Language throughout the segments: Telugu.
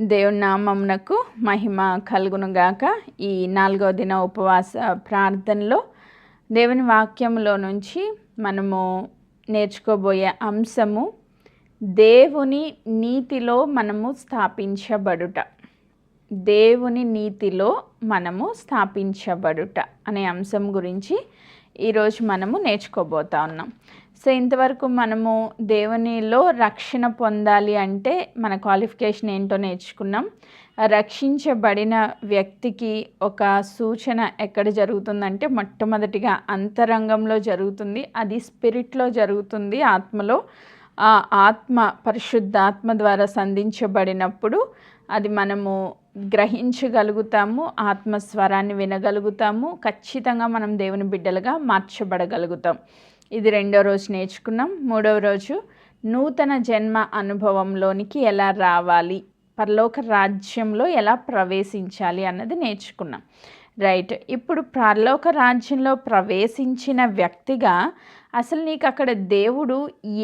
దేవుని నామమునకు మహిమ కలుగునుగాక. ఈ 4వ దిన ఉపవాస ప్రార్థనలో దేవుని వాక్యంలో నుంచి మనము నేర్చుకోబోయే అంశము దేవుని నీతిలో మనము స్థాపించబడుట. దేవుని నీతిలో మనము స్థాపించబడుట అనే అంశం గురించి ఈరోజు మనము నేర్చుకోబోతా ఉన్నాం. సో ఇంతవరకు మనము దేవునిలో రక్షణ పొందాలి అంటే మన క్వాలిఫికేషన్ ఏంటో నేర్చుకున్నాం. రక్షించబడిన వ్యక్తికి ఒక సూచన ఎక్కడ జరుగుతుందంటే మొట్టమొదటిగా అంతరంగంలో జరుగుతుంది. అది స్పిరిట్లో జరుగుతుంది, ఆత్మలో. ఆ ఆత్మ పరిశుద్ధాత్మ ద్వారా సంధించబడినప్పుడు అది మనము గ్రహించగలుగుతాము, ఆత్మస్వరాన్ని వినగలుగుతాము, ఖచ్చితంగా మనం దేవుని బిడ్డలుగా మార్చబడగలుగుతాం. ఇది 2వ రోజు నేర్చుకున్నాం. 3వ రోజు నూతన జన్మ అనుభవంలోనికి ఎలా రావాలి, పరలోక రాజ్యంలో ఎలా ప్రవేశించాలి అన్నది నేర్చుకున్నాం. రైట్, ఇప్పుడు పరలోక రాజ్యంలో ప్రవేశించిన వ్యక్తిగా అసలు నీకు అక్కడ దేవుడు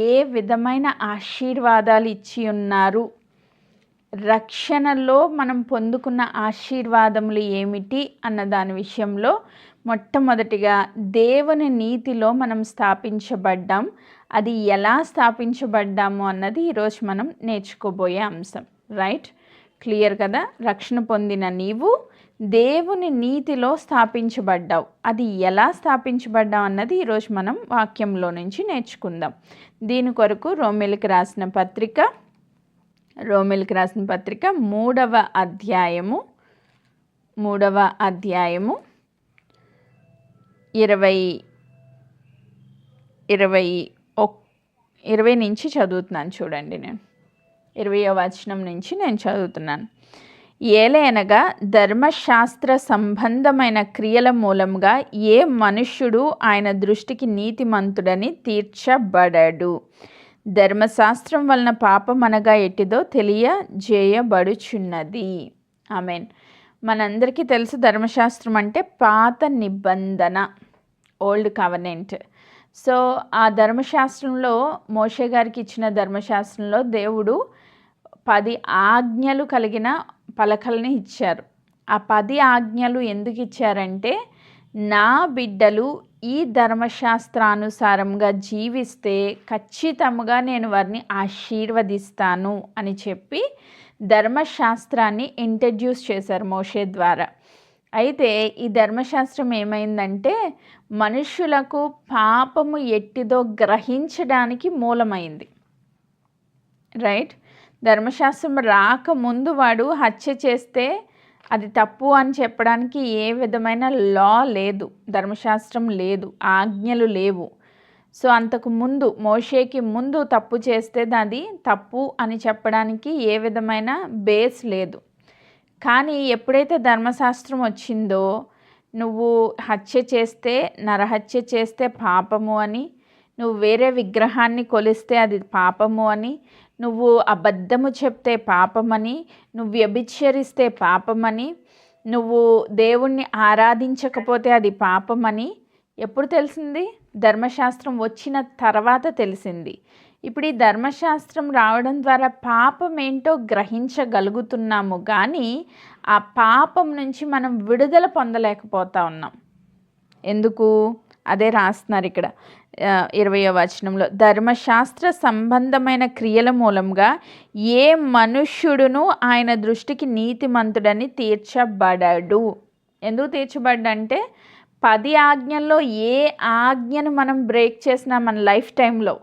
ఏ విధమైన ఆశీర్వాదాలు ఇచ్చి ఉన్నారు, రక్షణలో మనం పొందుకున్న ఆశీర్వాదములు ఏమిటి అన్న దాని విషయంలో మొట్టమొదటిగా దేవుని నీతిలో మనం స్థాపించబడ్డాం. అది ఎలా స్థాపించబడ్డాము అన్నది ఈరోజు మనం నేర్చుకోబోయే అంశం. రైట్, క్లియర్ కదా? రక్షణ పొందిన నీవు దేవుని నీతిలో స్థాపించబడ్డావు. అది ఎలా స్థాపించబడ్డావు అన్నది ఈరోజు మనం వాక్యంలో నుంచి నేర్చుకుందాం. దీని కొరకు రోమీయులకు రాసిన పత్రిక 3వ అధ్యాయము 20 నుంచి చదువుతున్నాను. చూడండి, నేను 20వ వచనం నుంచి నేను చదువుతున్నాను. ఏలయనగా ధర్మశాస్త్ర సంబంధమైన క్రియల మూలంగా ఏ మనుష్యుడు ఆయన దృష్టికి నీతిమంతుడని తీర్చబడడు. ధర్మశాస్త్రం వలన పాపం అనగా ఎట్టిదో తెలియజేయబడుచున్నది. ఆమెన్. మనందరికీ తెలుసు, ధర్మశాస్త్రం అంటే పాత నిబంధన, ఓల్డ్ కవెనెంట్. సో ఆ ధర్మశాస్త్రంలో, మోషే గారికి ఇచ్చిన ధర్మశాస్త్రంలో దేవుడు 10 ఆజ్ఞలు కలిగిన పలకల్ని ఇచ్చారు. ఆ 10 ఆజ్ఞలు ఎందుకు ఇచ్చారంటే, నా బిడ్డలు ఈ ధర్మశాస్త్రానుసారంగా జీవిస్తే ఖచ్చితంగా నేను వారిని ఆశీర్వదిస్తాను అని చెప్పి ధర్మశాస్త్రాన్ని ఇంట్రడ్యూస్ చేశారు మోషే ద్వారా. అయితే ఈ ధర్మశాస్త్రం ఏమైందంటే మనుషులకు పాపము ఎట్టిదో గ్రహించడానికి మూలమైంది. రైట్, ధర్మశాస్త్రం రాకముందు వాడు హత్య చేస్తే అది తప్పు అని చెప్పడానికి ఏ విధమైన లా లేదు, ధర్మశాస్త్రం లేదు, ఆజ్ఞలు లేవు. సో అంతకు ముందు, మోషేకి ముందు తప్పు చేస్తే అది తప్పు అని చెప్పడానికి ఏ విధమైన బేస్ లేదు. కానీ ఎప్పుడైతే ధర్మశాస్త్రం వచ్చిందో, నువ్వు హత్య చేస్తే, నరహత్య చేస్తే పాపము అని, నువ్వు వేరే విగ్రహాన్ని కొలిస్తే అది పాపము అని, నువ్వు అబద్ధము చెప్తే పాపమని, నువ్వు వ్యభిచరిస్తే పాపమని, నువ్వు దేవుణ్ణి ఆరాధించకపోతే అది పాపమని ఎప్పుడు తెలిసింది? ధర్మశాస్త్రం వచ్చిన తర్వాత తెలిసింది. ఇప్పుడు ఈ ధర్మశాస్త్రం రావడం ద్వారా పాపం ఏంటో గ్రహించగలుగుతున్నాము, కానీ ఆ పాపం నుంచి మనం విడుదల పొందలేకపోతా ఉన్నాం. ఎందుకు? అదే రాస్తున్నారు ఇక్కడ 20వ వచనంలో. ధర్మశాస్త్ర సంబంధమైన క్రియల మూలంగా ఏ మనుష్యుడును ఆయన దృష్టికి నీతిమంతుడని తీర్చబడడు. ఎందుకు తీర్చబడ్డంటే 10 ఆజ్ఞల్లో ఏ ఆజ్ఞను మనం బ్రేక్ చేసినా మన లైఫ్ టైంలో,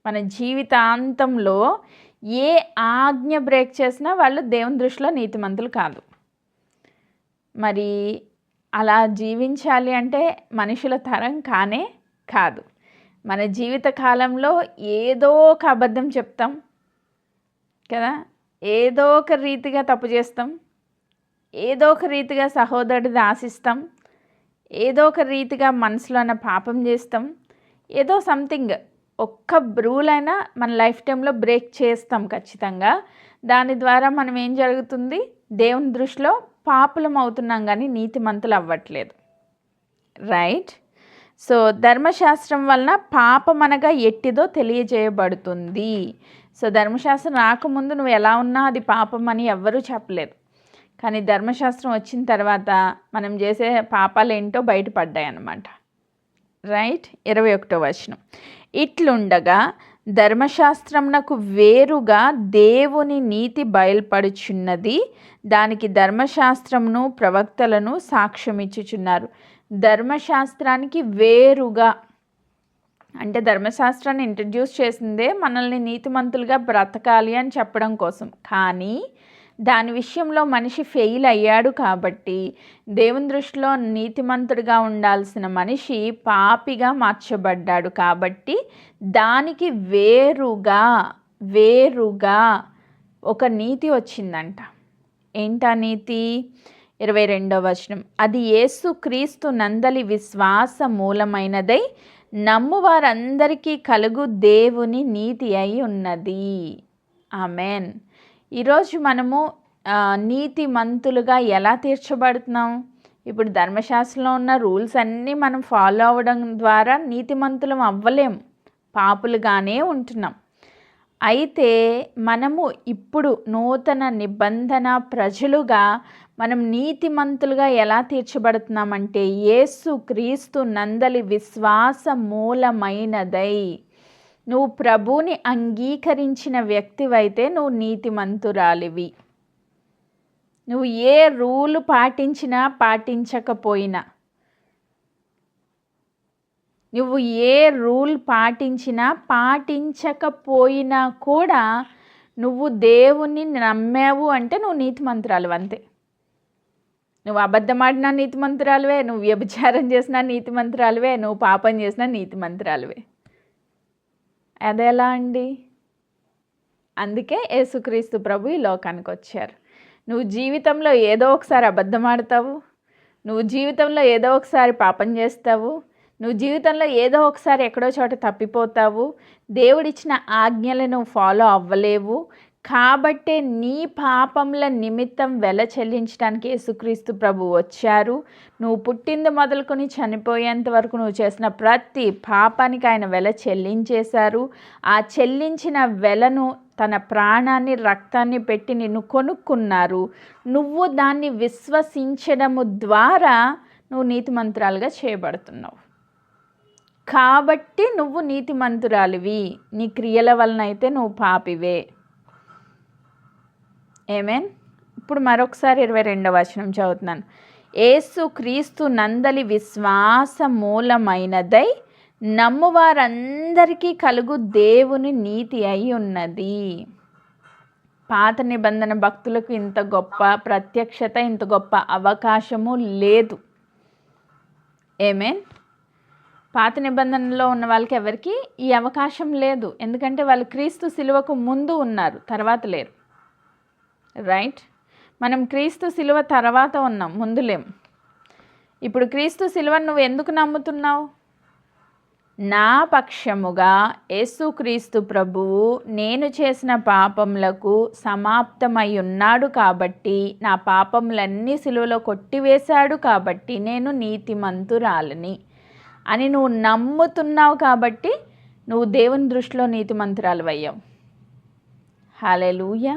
మన జీవితాంతంలో ఏ ఆజ్ఞ బ్రేక్ చేసినా వాళ్ళు దేవుని దృష్టిలో నీతిమంతులు కాదు. మరి అలా జీవించాలి అంటే మనుషుల తరం కానే కాదు. మన జీవిత కాలంలో ఏదో ఒక అబద్ధం చెప్తాం కదా, ఏదో ఒక రీతిగా తప్పు చేస్తాం, ఏదో ఒక రీతిగా సహోదరుడిని ఆశిస్తాం, ఏదో ఒక రీతిగా మనసులోన పాపం చేస్తాం, ఏదో సంథింగ్ ఒక్క రూలైనా మన లైఫ్ టైంలో బ్రేక్ చేస్తాం ఖచ్చితంగా. దాని ద్వారా మనం ఏం జరుగుతుంది? దేవుని దృష్టిలో పాపులం అవుతున్నాం, కానీ నీతిమంతులు అవ్వట్లేదు. రైట్, సో ధర్మశాస్త్రం వలన పాపమనగా ఎట్టిదో తెలియజేయబడుతుంది. సో ధర్మశాస్త్రం రాకముందు నువ్వు ఎలా ఉన్నా అది పాపం అని ఎవ్వరూ చెప్పలేరు. కానీ ధర్మశాస్త్రం వచ్చిన తర్వాత మనం చేసే పాపాలు ఏంటో బయటపడ్డాయి అన్నమాట. రైట్. 21వ వచనం, ఇట్లుండగా ధర్మశాస్త్రమునకు వేరుగా దేవుని నీతి బయలుపడుచున్నది, దానికి ధర్మశాస్త్రమును ప్రవక్తలను సాక్ష్యమిచ్చుచున్నారు. ధర్మశాస్త్రానికి వేరుగా అంటే ధర్మశాస్త్రాన్ని ఇంట్రడ్యూస్ చేసిందే మనల్ని నీతిమంతులుగా బ్రతకాలి అని చెప్పడం కోసం. కానీ దాని విషయంలో మనిషి ఫెయిల్ అయ్యాడు కాబట్టి దేవుని దృష్టిలో నీతిమంతుడిగా ఉండాల్సిన మనిషి పాపిగా మార్చబడ్డాడు. కాబట్టి దానికి వేరుగా ఒక నీతి వచ్చిందంట. ఏంటా నీతి? 22వ వచనం, అది యేసుక్రీస్తు నందలి విశ్వాస మూలమైనదై నమ్మువారందరికీ కలుగు దేవుని నీతి అయి ఉన్నది. ఆమెన్. ఈరోజు మనము నీతిమంతులుగా ఎలా తీర్చబడుతున్నాం? ఇప్పుడు ధర్మశాస్త్రంలో ఉన్న రూల్స్ అన్నీ మనం ఫాలో అవ్వడం ద్వారా నీతిమంతులం అవ్వలేం, పాపులుగానే ఉంటున్నాం. అయితే మనము ఇప్పుడు నూతన నిబంధన ప్రజలుగా మనం నీతిమంతులుగా ఎలా తీర్చబడుతున్నామంటే యేసుక్రీస్తు నందలి విశ్వాస మూలమైనదై. నువ్వు ప్రభువుని అంగీకరించిన వ్యక్తివైతే నువ్వు నీతిమంతురాలివి. నువ్వు ఏ రూలు పాటించినా పాటించకపోయినా, నువ్వు ఏ రూల్ పాటించినా పాటించకపోయినా కూడా నువ్వు దేవుణ్ణి నమ్మావు అంటే నువ్వు నీతిమంతురాలు అంతే. నువ్వు అబద్ధమాడినా నీతిమంతురాలువే, నువ్వు వ్యభిచారం చేసినా నీతిమంతురాలువే, నువ్వు పాపం చేసినా నీతిమంతురాలువే. అదెలా అండి? అందుకే యేసుక్రీస్తు ప్రభు ఈ లోకానికి వచ్చారు. నువ్వు జీవితంలో ఏదో ఒకసారి అబద్ధం ఆడతావు, నువ్వు జీవితంలో ఏదో ఒకసారి పాపం చేస్తావు, నువ్వు జీవితంలో ఏదో ఒకసారి ఎక్కడో చోట తప్పిపోతావు, దేవుడిచ్చిన ఆజ్ఞలను ఫాలో అవ్వలేవు. కాబట్టే నీ పాపంల నిమిత్తం వెల చెల్లించడానికి యేసుక్రీస్తు ప్రభు వచ్చారు. నువ్వు పుట్టింది మొదలుకొని చనిపోయేంత వరకు నువ్వు చేసిన ప్రతి పాపానికి ఆయన వెల చెల్లించేశారు. ఆ చెల్లించిన వెలను తన ప్రాణాన్ని రక్తాన్ని పెట్టి నిన్ను కొనుక్కున్నారు. నువ్వు దాన్ని విశ్వసించడము ద్వారా నువ్వు నీతిమంతురాలుగా చేయబడుతున్నావు. కాబట్టి నువ్వు నీతిమంతురాలివి. నీ క్రియల వలన అయితే నువ్వు పాపివే. ఆమేన్. ఇప్పుడు మరొకసారి 22వ వచనం చదువుతున్నాను. యేసుక్రీస్తు నందలి విశ్వాస మూలమైనదై నమ్మువారందరికీ కలుగు దేవుని నీతి అయి ఉన్నది. పాత నిబంధన భక్తులకు ఇంత గొప్ప ప్రత్యక్షత, ఇంత గొప్ప అవకాశము లేదు. ఆమేన్. పాత నిబంధనలో ఉన్న వాళ్ళకి ఎవరికి ఈ అవకాశం లేదు. ఎందుకంటే వాళ్ళు క్రీస్తు సిలువకు ముందు ఉన్నారు, తర్వాత లేరు. రైట్. మనం క్రీస్తు సిలువ తర్వాత ఉన్నాం, ముందు లేం. ఇప్పుడు క్రీస్తు సిలువను నువ్వు ఎందుకు నమ్ముతున్నావు? నా పక్షముగా యేసుక్రీస్తు ప్రభువు నేను చేసిన పాపములకు సమాప్తమై ఉన్నాడు కాబట్టి, నా పాపములన్నీ సిలువలో కొట్టివేశాడు కాబట్టి నేను నీతిమంతురాలని అని నువ్వు నమ్ముతున్నావు. కాబట్టి నువ్వు దేవుని దృష్టిలో నీతిమంతురాలు అయ్యావు. హల్లెలూయా.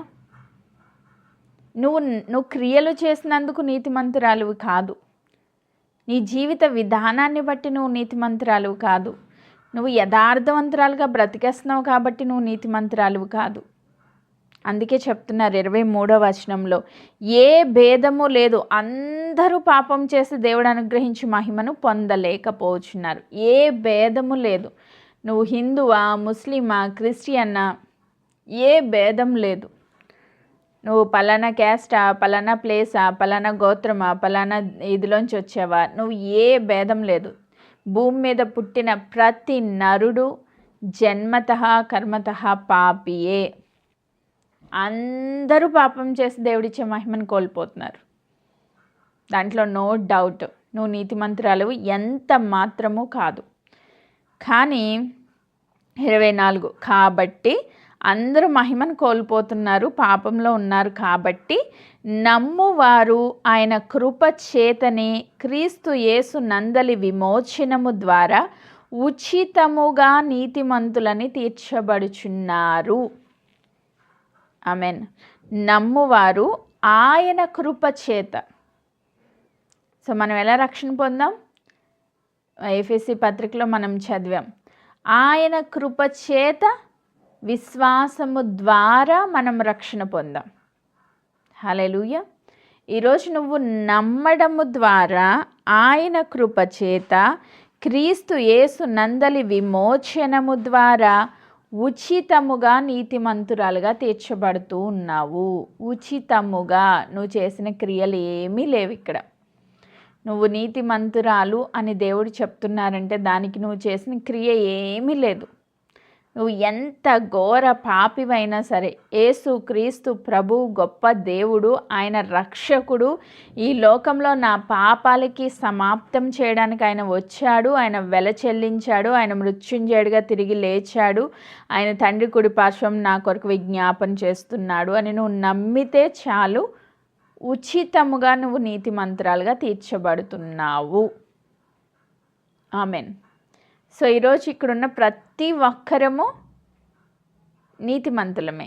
నువ్వు క్రియలు చేసినందుకు నీతిమంతురాలు కాదు. నీ జీవిత విధానాన్ని బట్టి నువ్వు నీతిమంతురాలు కాదు. నువ్వు యథార్థవంతురాలుగా బ్రతికేస్తున్నావు కాబట్టి నువ్వు నీతిమంతురాలు కాదు. అందుకే చెప్తున్నారు 23వ వచనంలో, ఏ భేదము లేదు, అందరూ పాపం చేసి దేవుడు అనుగ్రహించి మహిమను పొందలేకపోతున్నారు. ఏ భేదము లేదు. నువ్వు హిందువా, ముస్లిమా, క్రిస్టియన్నా, ఏ భేదం లేదు. నువ్వు పలానా క్యాస్టా, పలానా ప్లేసా, పలానా గోత్రమా, పలానా ఇదిలోంచి వచ్చావా, నువ్వు ఏ భేదం లేదు. భూమి మీద పుట్టిన ప్రతి నరుడు జన్మతః కర్మతః పాపియే. అందరూ పాపం చేసి దేవుడిచ్చే మహిమను కోల్పోతున్నారు. దాంట్లో నో డౌట్. నువ్వు నీతిమంతురాలు ఎంత మాత్రము కాదు. కానీ 24, కాబట్టి అందరూ మహిమను కోల్పోతున్నారు, పాపంలో ఉన్నారు. కాబట్టి నమ్మువారు ఆయన కృప చేతనే క్రీస్తు యేసు నందలి విమోచనము ద్వారా ఉచితముగా నీతిమంతులని తీర్చబడుచున్నారు. ఆమెన్. నమ్మువారు ఆయన కృప చేత. సో మనం ఎలా రక్షణ పొందాం? ఎఫెసీ పత్రికలో మనం చదివాం. ఆయన కృప చేత విశ్వాసము ద్వారా మనం రక్షణ పొందాం. హల్లెలూయా. ఈరోజు నువ్వు నమ్మడము ద్వారా ఆయన కృప చేత క్రీస్తు యేసు నందలి విమోచనము ద్వారా ఉచితముగా నీతిమంతురాలుగా తీర్చబడుతూ ఉన్నావు. ఉచితముగా. నువ్వు చేసిన క్రియలు ఏమీ లేవు ఇక్కడ. నువ్వు నీతిమంతురాలు అని దేవుడు చెప్తున్నారంటే దానికి నువ్వు చేసిన క్రియ ఏమీ లేదు. నువ్వు ఎంత ఘోర పాపివైనా సరే, యేసు క్రీస్తు ప్రభు గొప్ప దేవుడు, ఆయన రక్షకుడు, ఈ లోకంలో నా పాపాలకి సమాప్తం చేయడానికి ఆయన వచ్చాడు. ఆయన వెల చెల్లించాడు. ఆయన మృత్యుంజయుడిగా తిరిగి లేచాడు. ఆయన తండ్రి కుడి పార్శ్వం నా కొరకు విజ్ఞాపన చేస్తున్నాడు అని నువ్వు నమ్మితే చాలు, ఉచితముగా నువ్వు నీతిమంతురాలుగా తీర్చబడుతున్నావు. ఆమెన్. సో ఈరోజు ఇక్కడున్న ప్రతి ఒక్కరము నీతిమంతులమే.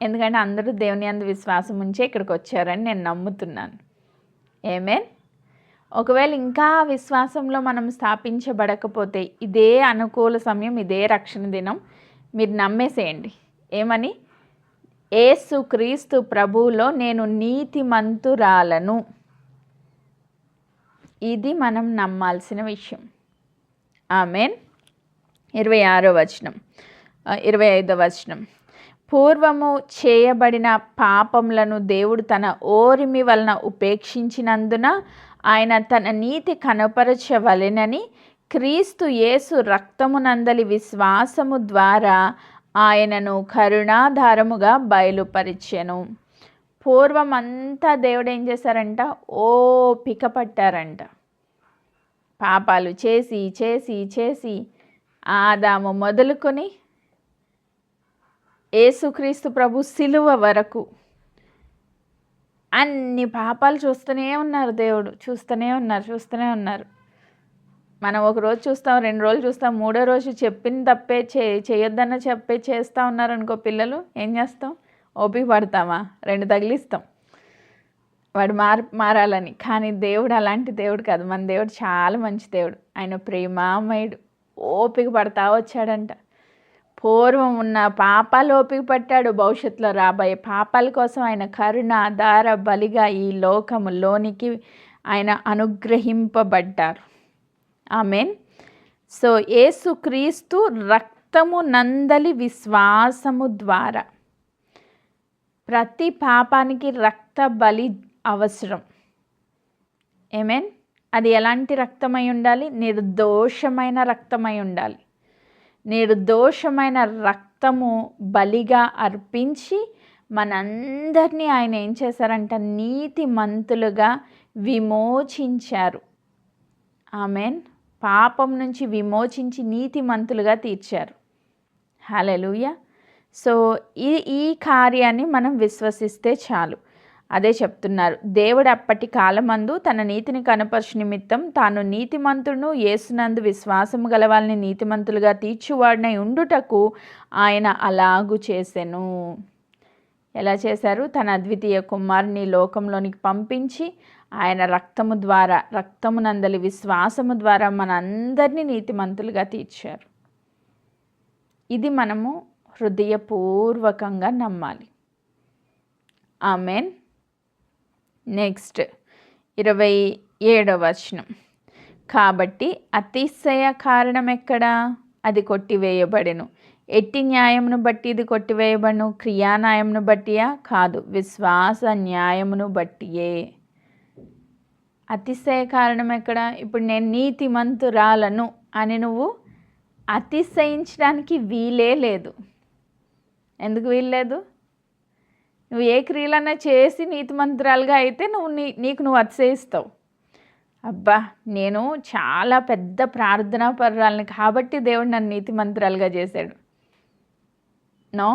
ఎందుకంటే అందరూ దేవుని యందు విశ్వాసం ఉంచే ఇక్కడికి వచ్చారని నేను నమ్ముతున్నాను. ఆమేన్. ఒకవేళ ఇంకా విశ్వాసంలో మనం స్థాపించబడకపోతే ఇదే అనుకూల సమయం, ఇదే రక్షణ దినం మీరు నమ్మేసేయండి. ఏమని? యేసు క్రీస్తు ప్రభువులో నేను నీతిమంతురాలను. ఇది మనం నమ్మాల్సిన విషయం. ఆమేన్. 26వ వచనం, 25వ వచనం. పూర్వము చేయబడిన పాపములను దేవుడు తన ఓరిమి వలన ఉపేక్షించినందున ఆయన తన నీతి కనపరచవలెనని క్రీస్తు యేసు రక్తమునందలి విశ్వాసము ద్వారా ఆయనను కరుణాధారముగా బయలుపరిచెను. పూర్వం అంతా దేవుడు ఏం చేశారంట? ఓపిక పట్టారంట. పాపాలు చేసి చేసి చేసి ఆదాము మొదలుకొని యేసుక్రీస్తు ప్రభు సిలువ వరకు అన్ని పాపాలు చూస్తూనే ఉన్నారు. దేవుడు చూస్తూనే ఉన్నారు. మనం ఒక రోజు చూస్తాం, 2 రోజులు చూస్తాం, 3వ రోజు చెప్పిన తప్పే చేయొద్దన్న చెప్పే చేస్తూ ఉన్నారనుకో పిల్లలు, ఏం చేస్తాం? ఓపిక పడతామా? 2 తగిలిస్తాం వాడు మారాలని. కానీ దేవుడు అలాంటి దేవుడు కాదు. మన దేవుడు చాలా మంచి దేవుడు. ఆయన ప్రేమామయుడు. ఓపిక పడతా వచ్చాడంట. పూర్వం ఉన్న పాపాలు ఓపిక పట్టాడు. భవిష్యత్తులో రాబోయే పాపాల కోసం ఆయన కరుణ ఆధార బలిగా ఈ లోకములోనికి ఆయన అనుగ్రహింపబడ్డారు. ఆమేన్. సో యేసుక్రీస్తు రక్తము నందలి విశ్వాసము ద్వారా ప్రతి పాపానికి రక్త బలి అవసరం. ఆమేన్. అది ఎలాంటి రక్తమై ఉండాలి? నిర్దోషమైన రక్తమై ఉండాలి. నిర్దోషమైన రక్తము బలిగా అర్పించి మనందరినీ ఆయన ఏం చేశారంట? నీతిమంతులుగా విమోచించారు. ఆమేన్. పాపం నుంచి విమోచించి నీతిమంతులుగా తీర్చారు. హల్లెలూయా. సో ఈ కార్యాన్ని మనం విశ్వసిస్తే చాలు. అదే చెప్తున్నారు. దేవుడు అప్పటి కాలమందు తన నీతిని కనపరచు నిమిత్తం తాను నీతిమంతుడును యేసునందు విశ్వాసము గల వాళ్ళని నీతిమంతులుగా తీర్చువాడినై ఉండుటకు ఆయన అలాగు చేసెను. ఎలా చేశారు? తన అద్వితీయ కుమారుని లోకంలోనికి పంపించి ఆయన రక్తము ద్వారా, రక్తమునందలి విశ్వాసము ద్వారా మనందరినీ నీతిమంతులుగా తీర్చారు. ఇది మనము హృదయపూర్వకంగా నమ్మాలి. ఆమేన్. నెక్స్ట్ 27వ వచనం. కాబట్టి అతిశయ కారణం ఎక్కడా? అది కొట్టివేయబడెను. ఎట్టి న్యాయమును బట్టి ఇది కొట్టివేయబడును? క్రియాన్యాయమును బట్టియా? కాదు, విశ్వాస న్యాయమును బట్టియే. అతిశయ కారణం ఎక్కడ? ఇప్పుడు నేను నీతిమంతురాలను అని నువ్వు అతిశయించడానికి వీలే లేదు. ఎందుకు వీల్లేదు? నువ్వు ఏ క్రియలన్నా చేసి నీతిమంతురాలుగా అయితే నీకు నువ్వు అతిశయిస్తావు. అబ్బా, నేను చాలా పెద్ద ప్రార్థనా పరురాలని కాబట్టి దేవుడు నన్ను నీతిమంతురాలుగా చేశాడు. నో,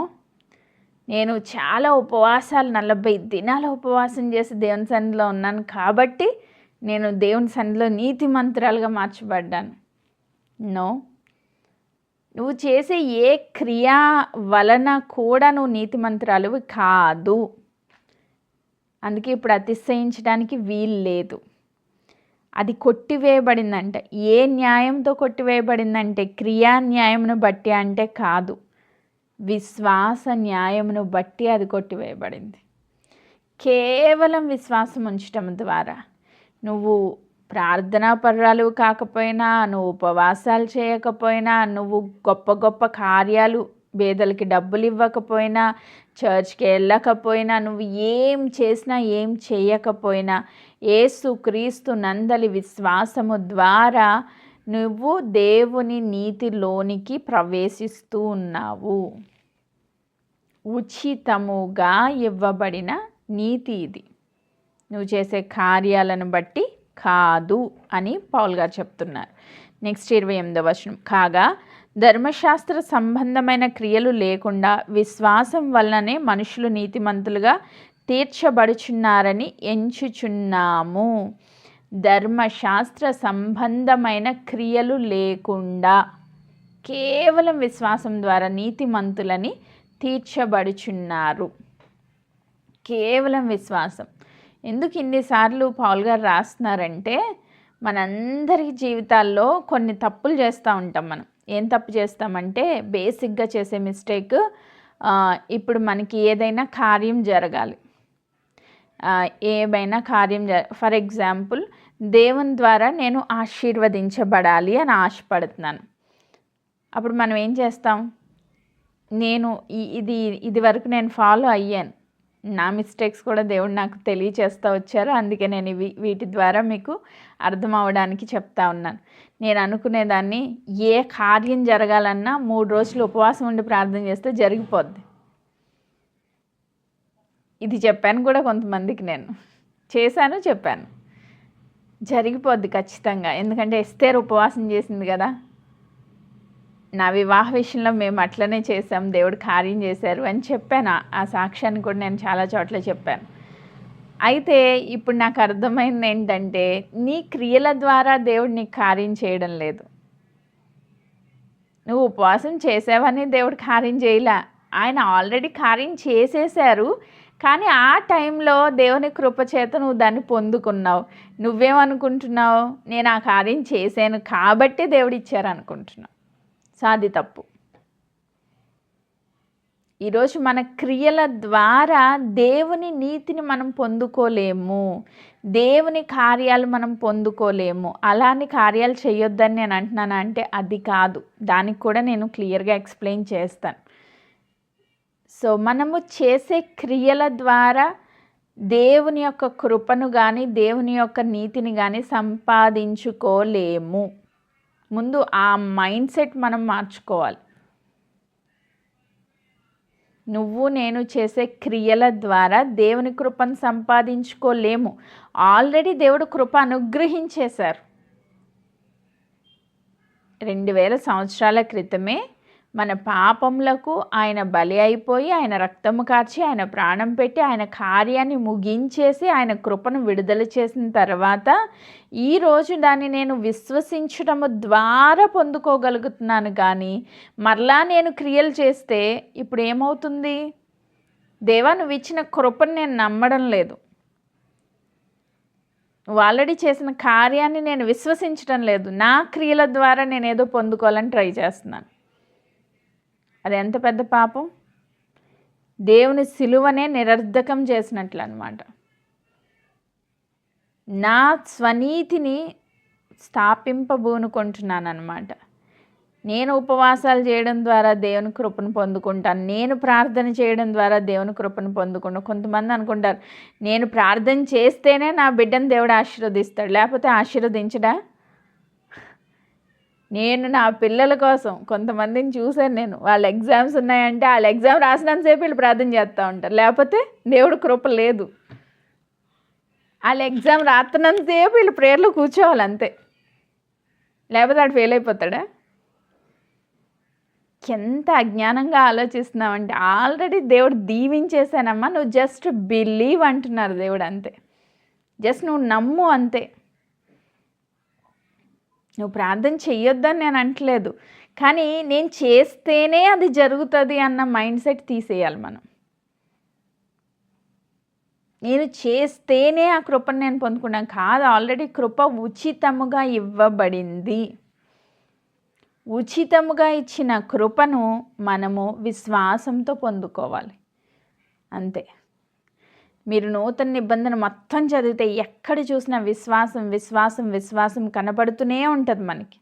నేను చాలా ఉపవాసాలు 40 దినాల ఉపవాసం చేసి దేవుని సన్నిధిలో ఉన్నాను కాబట్టి నేను దేవుని సన్నిధిలో నీతిమంతురాలుగా మార్చబడ్డాను. నో, నువ్వు చేసే ఏ క్రియ వలన కూడా నువ్వు నీతిమంతురాలివి కాదు. అందుకే ఇప్పుడు అతిశయించడానికి వీలు లేదు. అది కొట్టివేయబడిందంటే ఏ న్యాయంతో కొట్టివేయబడిందంటే క్రియా న్యాయమును బట్టి అంటే కాదు, విశ్వాస న్యాయమును బట్టి అది కొట్టివేయబడింది. కేవలం విశ్వాసం ఉంచటం ద్వారా నువ్వు ప్రార్థనా పరురాలు కాకపోయినా, నువ్వు ఉపవాసాలు చేయకపోయినా, నువ్వు గొప్ప గొప్ప కార్యాలు పేదలకి డబ్బులు ఇవ్వకపోయినా, చర్చ్కి వెళ్ళకపోయినా, నువ్వు ఏం చేసినా ఏం చేయకపోయినా యేసుక్రీస్తు నందలి విశ్వాసము ద్వారా నువ్వు దేవుని నీతిలోనికి ప్రవేశిస్తూ ఉన్నావు. ఉచితముగా ఇవ్వబడిన నీతి ఇది, నువ్వు చేసే కార్యాలను బట్టి కాదు అని పౌలు గారు చెప్తున్నారు. నెక్స్ట్ 28వ వచనం, కాగా ధర్మశాస్త్ర సంబంధమైన క్రియలు లేకుండా విశ్వాసం వల్లనే మనుషులు నీతిమంతులుగా తీర్చబడుచున్నారని ఎంచుచున్నాము. ధర్మశాస్త్ర సంబంధమైన క్రియలు లేకుండా కేవలం విశ్వాసం ద్వారా నీతిమంతులని తీర్చబడుచున్నారు. కేవలం విశ్వాసం. ఎందుకు ఇన్నిసార్లు పౌలు గారు రాస్తున్నారంటే, మనందరి జీవితాల్లో కొన్ని తప్పులు చేస్తూ ఉంటాం. మనం ఏం తప్పు చేస్తామంటే, బేసిక్గా చేసే మిస్టేక్, ఇప్పుడు మనకి ఏదైనా కార్యం జరగాలి, ఏమైనా కార్యం ఫర్ ఎగ్జాంపుల్ దేవుని ద్వారా నేను ఆశీర్వదించబడాలి అని ఆశపడుతున్నాను. అప్పుడు మనం ఏం చేస్తాం, నేను ఇది వరకు నేను ఫాలో అయ్యాను, నా మిస్టేక్స్ కూడా దేవుడు నాకు తెలియచేస్తూ వచ్చారు, అందుకే నేను వీటి ద్వారా మీకు అర్థం అవ్వడానికి చెప్తా ఉన్నాను. నేను అనుకునేదాన్ని ఏ కార్యం జరగాలన్నా 3 రోజులు ఉపవాసం ఉండి ప్రార్థన చేస్తే జరిగిపోద్ది. ఇది చెప్పాను కూడా కొంతమందికి, నేను చేశాను, చెప్పాను, జరిగిపోద్ది ఖచ్చితంగా. ఎందుకంటే ఎస్తేరు ఉపవాసం చేసింది కదా. నా వివాహ విషయంలో మేము అట్లనే చేసాం, దేవుడు కార్యం చేశారు అని చెప్పాను. ఆ సాక్ష్యాన్ని కూడా నేను చాలా చోట్ల చెప్పాను. అయితే ఇప్పుడు నాకు అర్థమైంది ఏంటంటే, నీ క్రియల ద్వారా దేవుడు నీకు కార్యం చేయడం లేదు. నువ్వు ఉపవాసం చేసావని దేవుడు కార్యం చేయలే, ఆయన ఆల్రెడీ కార్యం చేసేశారు. కానీ ఆ టైంలో దేవుని కృపచేత నువ్వు దాన్ని పొందుకున్నావు. నువ్వేమనుకుంటున్నావు, నేను ఆ కార్యం చేశాను కాబట్టి దేవుడు ఇచ్చారు అనుకుంటున్నావు. సో అది తప్పు. ఈరోజు మన క్రియల ద్వారా దేవుని నీతిని మనం పొందుకోలేము, దేవుని కార్యాలు మనం పొందుకోలేము. అలాంటి కార్యాలు చేయొద్దని నేను అంటున్నాను అంటే అది కాదు. దానికి కూడా నేను క్లియర్గా ఎక్స్ప్లెయిన్ చేస్తాను. సో మనము చేసే క్రియల ద్వారా దేవుని యొక్క కృపను కానీ దేవుని యొక్క నీతిని కానీ సంపాదించుకోలేము. ముందు ఆ మైండ్ సెట్ మనం మార్చుకోవాలి. నువ్వు నేను చేసే క్రియల ద్వారా దేవుని కృపను సంపాదించుకోలేము. ఆల్రెడీ దేవుడు కృప అనుగ్రహించేశారు. 2000 సంవత్సరాల క్రితమే మన పాపములకు ఆయన బలి అయిపోయి, ఆయన రక్తము కార్చి, ఆయన ప్రాణం పెట్టి, ఆయన కార్యాన్ని ముగించేసి, ఆయన కృపను విడుదల చేసిన తర్వాత ఈరోజు దాన్ని నేను విశ్వసించడము ద్వారా పొందుకోగలుగుతున్నాను. కానీ మరలా నేను క్రియలు చేస్తే ఇప్పుడు ఏమవుతుంది, దేవా నువ్వు ఇచ్చిన కృపను నేను నమ్మడం లేదు, నువ్వు ఆల్రెడీ చేసిన కార్యాన్ని నేను విశ్వసించడం లేదు, నా క్రియల ద్వారా నేను ఏదో పొందుకోవాలని ట్రై చేస్తున్నాను. అది ఎంత పెద్ద పాపం. దేవుని సిలువనే నిరర్ధకం చేసినట్లు అన్నమాట. నా స్వనీతిని స్థాపింపబూనుకుంటున్నాను అన్నమాట. నేను ఉపవాసాలు చేయడం ద్వారా దేవుని కృపను పొందుకుంటాను, నేను ప్రార్థన చేయడం ద్వారా దేవుని కృపను పొందుకుంటాను. కొంతమంది అనుకుంటారు, నేను ప్రార్థన చేస్తేనే నా బిడ్డను దేవుడు ఆశీర్వదిస్తాడు, లేకపోతే ఆశీర్వదించడా. నేను నా పిల్లల కోసం కొంతమందిని చూశాను నేను, వాళ్ళ ఎగ్జామ్స్ ఉన్నాయంటే వాళ్ళ ఎగ్జామ్ రాసినంతసేపు వీళ్ళు ప్రార్థన చేస్తూ ఉంటారు, లేకపోతే దేవుడు కృప లేదు. వాళ్ళ ఎగ్జామ్ రాస్తున్నంతసేపు వీళ్ళు ప్రేయర్లో కూర్చోవాలి అంతే, లేకపోతే వాడు ఫెయిల్ అయిపోతాడా. ఎంత అజ్ఞానంగా ఆలోచిస్తున్నామంటే, ఆల్రెడీ దేవుడు దీవించేశానమ్మా, నువ్వు జస్ట్ బిలీవ్ అంటున్నారు దేవుడు అంతే, జస్ట్ నువ్వు నమ్ము అంతే. నువ్వు ప్రార్థన చెయ్యొద్దని నేను అంటలేదు, కానీ నేను చేస్తేనే అది జరుగుతుంది అన్న మైండ్ సెట్ తీసేయాలి మనం. నేను చేస్తేనే ఆ కృపను నేను పొందుకున్నాను కాదు, ఆల్రెడీ కృప ఉచితముగా ఇవ్వబడింది. ఉచితముగా ఇచ్చిన కృపను మనము విశ్వాసంతో పొందుకోవాలి అంతే. మీరు నూతన నిబంధన మొత్తం చదివితే ఎక్కడ చూసినా విశ్వాసం విశ్వాసం విశ్వాసం కనపడుతూనే ఉంటుంది మనకి.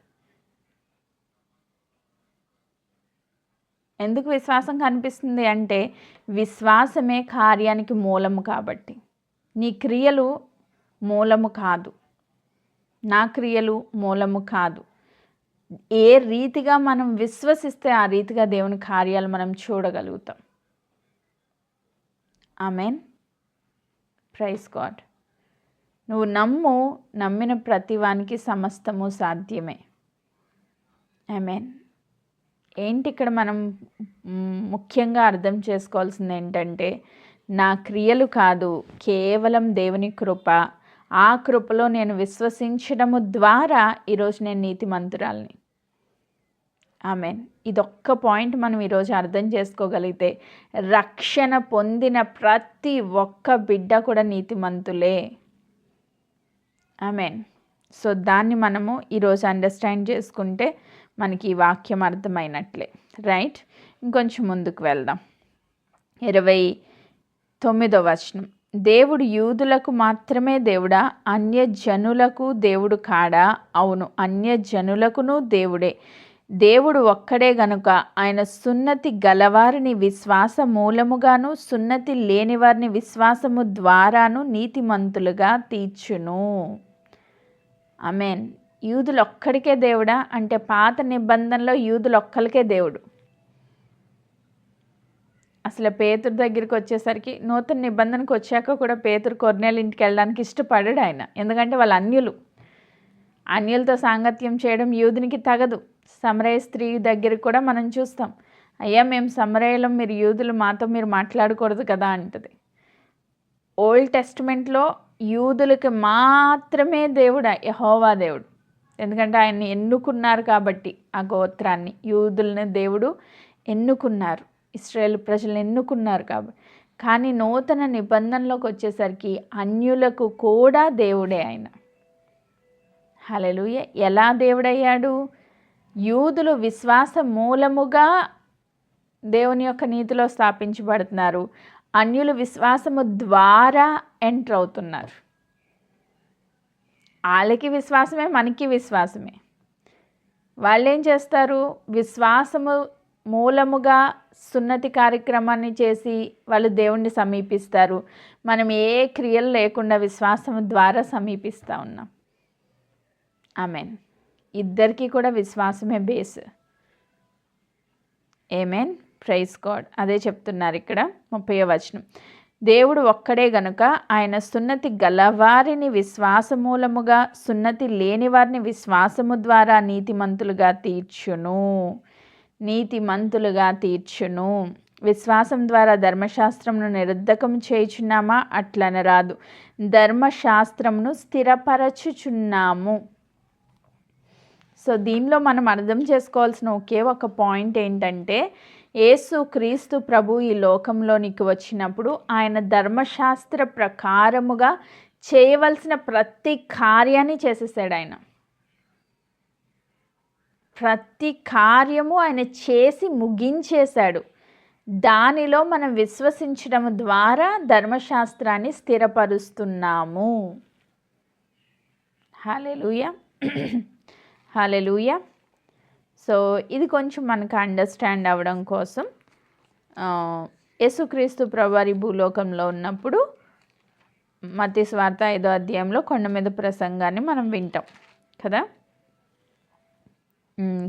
ఎందుకు విశ్వాసం కనిపిస్తుంది అంటే విశ్వాసమే కార్యానికి మూలము కాబట్టి. నీ క్రియలు మూలము కాదు, నా క్రియలు మూలము కాదు. ఏ రీతిగా మనం విశ్వసిస్తే ఆ రీతిగా దేవుని కార్యాలు మనం చూడగలుగుతాం. ఆమెన్. Praise God. నువ్వు నమ్మిన ప్రతివానికి సమస్తము సాధ్యమే. ఆమెన్. ఏంటి ఇక్కడ మనం ముఖ్యంగా అర్థం చేసుకోవాల్సింది ఏంటంటే నా క్రియలు కాదు, కేవలం దేవుని కృప. ఆ కృపలో నేను విశ్వసించడము ద్వారా ఈరోజు నేను నీతిమంతురాల్ని. ఆమెన్. ఇదొక్క పాయింట్ మనం ఈరోజు అర్థం చేసుకోగలిగితే రక్షణ పొందిన ప్రతి ఒక్క బిడ్డ కూడా నీతిమంతులే. ఆమెన్. సో దాన్ని మనము ఈరోజు అండర్స్టాండ్ చేసుకుంటే మనకి ఈ వాక్యం అర్థమైనట్లే. రైట్. ఇంకొంచెం ముందుకు వెళ్దాం. 29వ వచనం. దేవుడు యూదులకు మాత్రమే దేవుడా, అన్యజనులకు దేవుడు కాడా? అవును, అన్యజనులకును దేవుడే. దేవుడు ఒక్కడే గనుక ఆయన సున్నతి గలవారిని విశ్వాస మూలముగాను సున్నతి లేని వారిని విశ్వాసము ద్వారాను నీతిమంతులుగా తీర్చును. ఆమెన్. యూదులు ఒక్కడికే దేవుడా అంటే పాత నిబంధనలో యూదులు ఒక్కరికే దేవుడు. అసలు పేతురు దగ్గరికి వచ్చేసరికి నూతన నిబంధనకు వచ్చాక కూడా పేతురు కొర్నేలు ఇంటికి వెళ్ళడానికి ఇష్టపడాడు ఆయన. ఎందుకంటే వాళ్ళు అన్యులతో సాంగత్యం చేయడం యూదునికి తగదు. సమరయ స్త్రీ దగ్గరికి కూడా మనం చూస్తాం, అయ్యా మేము సమరయలం, మీరు యూదులు, మాతో మీరు మాట్లాడకూడదు కదా అంటది. ఓల్డ్ టెస్టిమెంట్లో యూదులకి మాత్రమే దేవుడు యెహోవా దేవుడు. ఎందుకంటే ఆయన్ని ఎన్నుకున్నారు కాబట్టి, ఆ గోత్రాన్ని యూదుల్ని దేవుడు ఎన్నుకున్నారు, ఇశ్రాయేలు ప్రజలను ఎన్నుకున్నారు కాబట్టి. కానీ నూతన నిబంధనలోకి వచ్చేసరికి అన్యులకు కూడా దేవుడే ఆయన. హల్లెలూయా. ఎలా దేవుడయ్యాడు? యూదులు విశ్వాస మూలముగా దేవుని యొక్క నీతిలో స్థాపించబడుతున్నారు, అన్యులు విశ్వాసము ద్వారా ఎంటర్ అవుతున్నారు. వాళ్ళకి విశ్వాసమే, మనకి విశ్వాసమే. వాళ్ళు ఏం చేస్తారు? విశ్వాసము మూలముగా సున్నతి కార్యక్రమాన్ని చేసి వాళ్ళు దేవుణ్ణి సమీపిస్తారు. మనం ఏ క్రియలు లేకుండా విశ్వాసము ద్వారా సమీపిస్తూ ఉన్నాం. ఆమెన్. ఇద్దరికీ కూడా విశ్వాసమే బేస్. ఆమెన్. Praise God. అదే చెప్తున్నారు ఇక్కడ 30వ వచనం. దేవుడు ఒక్కడే గనుక ఆయన సున్నతి గలవారిని విశ్వాసమూలముగా సున్నతి లేని వారిని విశ్వాసము ద్వారా నీతిమంతులుగా తీర్చును. విశ్వాసం ద్వారా ధర్మశాస్త్రమును నిరర్ధకం చేయుచున్నామా? అట్లనరాదు, ధర్మశాస్త్రమును స్థిరపరచుచున్నాము. సో దీనిలో మనం అర్థం చేసుకోవాల్సిన ఒకే ఒక పాయింట్ ఏంటంటే యేసు క్రీస్తు ప్రభు ఈ లోకంలోనికి వచ్చినప్పుడు ఆయన ధర్మశాస్త్ర ప్రకారముగా చేయవలసిన ప్రతి కార్యాన్ని చేసేసాడు. ఆయన ప్రతి కార్యము ఆయన చేసి ముగించేశాడు. దానిలో మనం విశ్వసించడం ద్వారా ధర్మశాస్త్రాన్ని స్థిరపరుస్తున్నాము. హల్లెలూయా. హల్లెలూయా. సో ఇది కొంచెం మనకు అండర్స్టాండ్ అవ్వడం కోసం యేసుక్రీస్తు ప్రభువారి భూలోకంలో ఉన్నప్పుడు మత్తయి సువార్త 5వ అధ్యాయంలో కొండ మీద ప్రసంగాన్ని మనం వింటాం కదా.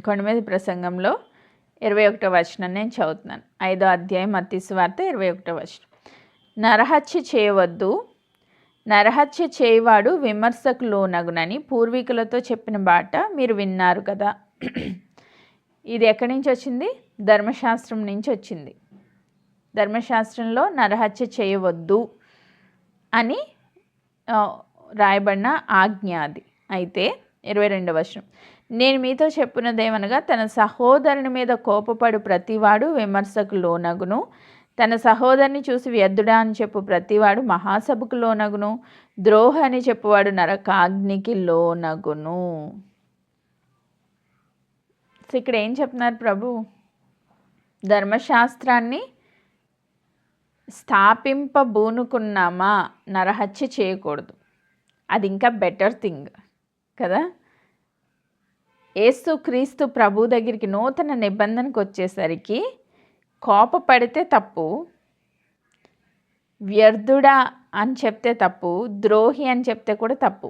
కొండ మీద ప్రసంగంలో 21వ వచనం నేను చదువుతున్నాను. 5వ అధ్యాయం మత్తయి సువార్త 21వ వచనం. నరహత్య చేయవద్దు, నరహత్య చేయవాడు విమర్శకు లోనగునని పూర్వీకులతో చెప్పిన బాట మీరు విన్నారు కదా. ఇది ఎక్కడి నుంచి వచ్చింది? ధర్మశాస్త్రం నుంచి వచ్చింది. ధర్మశాస్త్రంలో నరహత్య చేయవద్దు అని రాయబడిన ఆజ్ఞ అది. అయితే 22వ వచనం. నేను మీతో చెప్పున్నదేమనగా, తన సహోదరుని మీద కోపపడు ప్రతివాడు విమర్శకు లోనగును, తన సహోదరుని చూసి వ్యర్థుడా అని చెప్పు ప్రతివాడు మహాసభకు లోనగును, ద్రోహ అని చెప్పువాడు నరకాగ్నికి లోనగును. ఇక్కడ ఏం చెప్తున్నారు ప్రభు? ధర్మశాస్త్రాన్ని స్థాపింపబూనుకున్నామా, నరహత్య చేయకూడదు. అది ఇంకా బెటర్ థింగ్ కదా. యేసుక్రీస్తు ప్రభు దగ్గరికి నూతన నిబంధనకు వచ్చేసరికి కోపపడితే తప్పు, వ్యర్థుడా అని చెప్తే తప్పు, ద్రోహి అని చెప్తే కూడా తప్పు.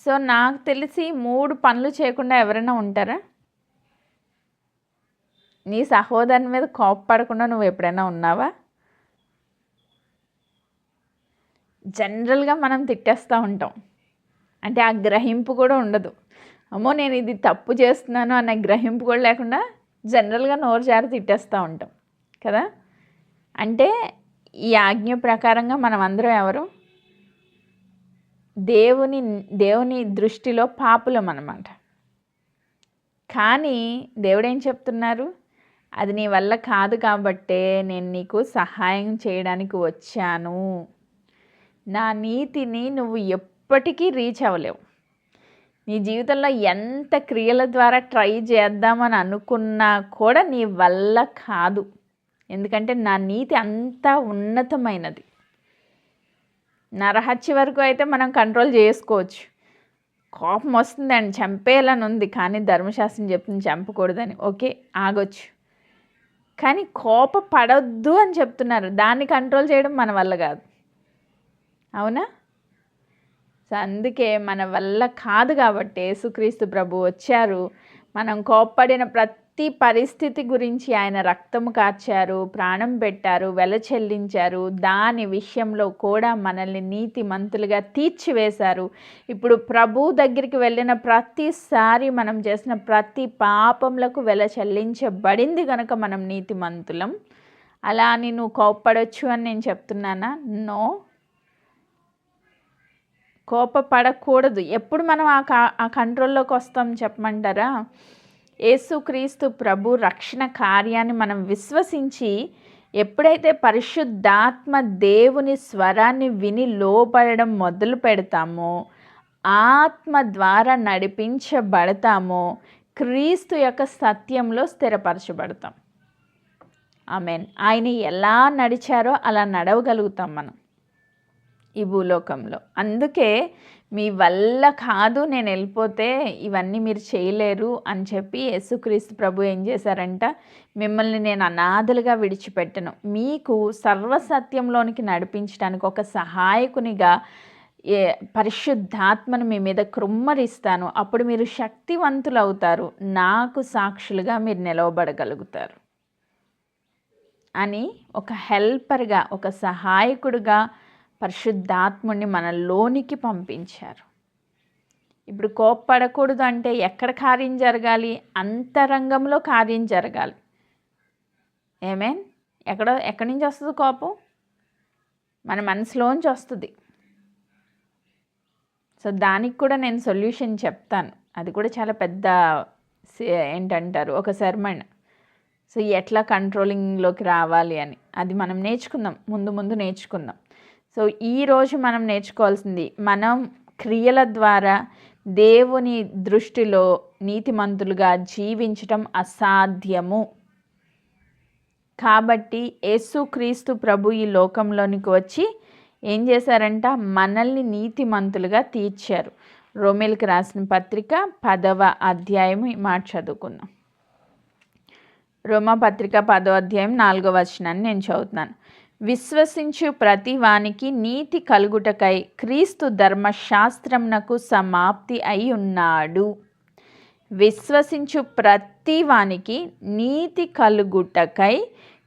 సో నాకు తెలిసి 3 పనులు చేయకుండా ఎవరైనా ఉంటారా? నీ సహోదరుని మీద కోపపడకుండా నువ్వు ఎప్పుడైనా ఉన్నావా? జనరల్గా మనం తిట్టేస్తూ ఉంటాం, అంటే ఆ గ్రహింపు కూడా ఉండదు. అమ్మో నేను ఇది తప్పు చేస్తున్నాను అనే గ్రహింపు కూడా లేకుండా జనరల్గా నోరు జారి తిట్టేస్తూ ఉంటాం కదా. అంటే ఈ ఆజ్ఞ ప్రకారంగా మనం అందరం ఎవరు? దేవుని దృష్టిలో పాపులం అన్నమాట. కానీ దేవుడు ఏం చెప్తున్నారు? అది నీ వల్ల కాదు కాబట్టే నేను నీకు సహాయం చేయడానికి వచ్చాను. నా నీతిని నువ్వు ఎప్పటికీ రీచ్ అవ్వలేవు. నీ జీవితంలో ఎంత క్రియల ద్వారా ట్రై చేద్దామని అనుకున్నా కూడా నీ వల్ల కాదు. ఎందుకంటే నా నీతి అంత ఉన్నతమైనది. నరహత్య వరకు అయితే మనం కంట్రోల్ చేసుకోవచ్చు. కోపం వస్తుందండి, చంపేయాలని ఉంది, కానీ ధర్మశాస్త్రం చెప్తుంది చంపకూడదని, ఓకే ఆగొచ్చు. కానీ కోపపడొద్దు అని చెప్తున్నారు, దాన్ని కంట్రోల్ చేయడం మన వల్ల కాదు. అవునా? సో అందుకే మన వల్ల కాదు కాబట్టి యేసుక్రీస్తు ప్రభు వచ్చారు. మనం కోప్పడిన ప్రతి పరిస్థితి గురించి ఆయన రక్తము కార్చారు, ప్రాణం పెట్టారు, వెల చెల్లించారు. దాని విషయంలో కూడా మనల్ని నీతిమంతులుగా తీర్చివేశారు. ఇప్పుడు ప్రభు దగ్గరికి వెళ్ళిన ప్రతిసారి మనం చేసిన ప్రతి పాపములకు వెల చెల్లించబడింది కనుక మనం నీతిమంతులం. అలా అని నువ్వు కోప్పడొచ్చు అని నేను చెప్తున్నానా? నో, కోపపడకూడదు. ఎప్పుడు మనం ఆ కంట్రోల్లోకి వస్తాం చెప్పమంటారా? యేసుక్రీస్తు ప్రభు రక్షణ కార్యాన్ని మనం విశ్వసించి ఎప్పుడైతే పరిశుద్ధాత్మ దేవుని స్వరాన్ని విని లోబడడం మొదలు పెడతామో, ఆత్మ ద్వారా నడిపించబడతామో, క్రీస్తు యొక్క సత్యంలో స్థిరపరచబడతాం. ఆమేన్. ఆయన ఎలా నడిచారో అలా నడవగలుగుతాం మనం ఈ భూలోకంలో. అందుకే మీ వల్ల కాదు, నేను వెళ్ళిపోతే ఇవన్నీ మీరు చేయలేరు అని చెప్పి యేసుక్రీస్తు ప్రభు ఏం చేశారంట? మిమ్మల్ని నేను అనాథలుగా విడిచిపెట్టను, మీకు సర్వసత్యంలోనికి నడిపించడానికి ఒక సహాయకునిగా పరిశుద్ధాత్మను మీ మీద కృమ్మరిస్తాను. అప్పుడు మీరు శక్తివంతులు అవుతారు, నాకు సాక్షులుగా మీరు నిలవబడగలుగుతారు అని ఒక హెల్పర్గా, ఒక సహాయకుడిగా పరిశుద్ధాత్ముడిని మనలోనికి పంపించారు. ఇప్పుడు కోప్పడకూడదు అంటే ఎక్కడ కార్యం జరగాలి? అంతరంగంలో కార్యం జరగాలి. ఏమేన్? ఎక్కడి నుంచి వస్తుంది కోపం? మన మనసులోంచి వస్తుంది. సో దానికి కూడా నేను సొల్యూషన్ చెప్తాను. అది కూడా చాలా పెద్ద ఏంటంటారు ఒక సెర్మన్. సో ఎట్లా కంట్రోలింగ్లోకి రావాలి అని అది మనం నేర్చుకుందాం, ముందు నేర్చుకుందాం. సో ఈరోజు మనం నేర్చుకోవాల్సింది, మనం క్రియల ద్వారా దేవుని దృష్టిలో నీతిమంతులుగా జీవించటం అసాధ్యము. కాబట్టి యేసుక్రీస్తు ప్రభు ఈ లోకంలోనికి వచ్చి ఏం చేశారంట? మనల్ని నీతిమంతులుగా తీర్చారు. రోమేలకు రాసిన పత్రిక 10వ అధ్యాయం ఈ మాట చదువుకుందాం. రోమా పత్రిక 10వ అధ్యాయం 4వ వచనాన్ని నేను చదువుతున్నాను. విశ్వసించు ప్రతి వానికి నీతి కలుగుటకై క్రీస్తు ధర్మశాస్త్రమునకు సమాప్తి అయి ఉన్నాడు. విశ్వసించు ప్రతి వానికి నీతి కలుగుటకై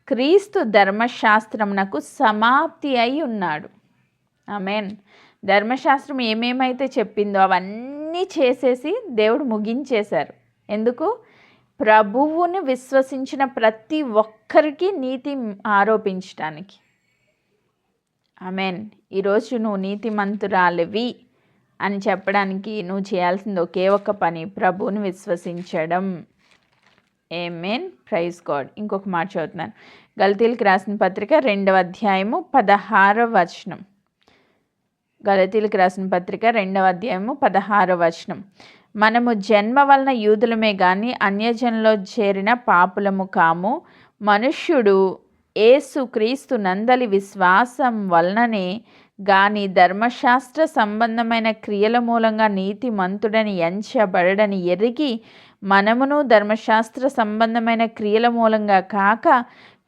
క్రీస్తు ధర్మశాస్త్రమునకు సమాప్తి అయి ఉన్నాడు. ఆమేన్. ధర్మశాస్త్రం ఏమేమైతే చెప్పిందో అవన్నీ చేసేసి దేవుడు ముగించేశారు. ఎందుకు? ప్రభువుని విశ్వసించిన ప్రతి ఒక్కరికి నీతి ఆరోపించడానికి. ఆమేన్. ఈరోజు నువ్వు నీతిమంతురాలివి అని చెప్పడానికి నువ్వు చేయాల్సింది ఒకే ఒక్క పని, ప్రభువుని విశ్వసించడం. ఆమేన్, ప్రైజ్ గాడ్. ఇంకొక మాట చదువుతున్నాను. గలతీయులకు రాసిన పత్రిక 2వ అధ్యాయము 16వ వచనం. గలతీయులకు రాసిన పత్రిక 2వ అధ్యాయము 16వ వచనం. మనము జన్మ వలన యూదులమే గాని అన్యజనులో చేరిన పాపులము కాము. మనుష్యుడు యేసు క్రీస్తు నందలి విశ్వాసం వలననే గాని ధర్మశాస్త్ర సంబంధమైన క్రియల మూలంగా నీతిమంతుడని ఎంచబడని ఎరిగి మనమును ధర్మశాస్త్ర సంబంధమైన క్రియల మూలంగా కాక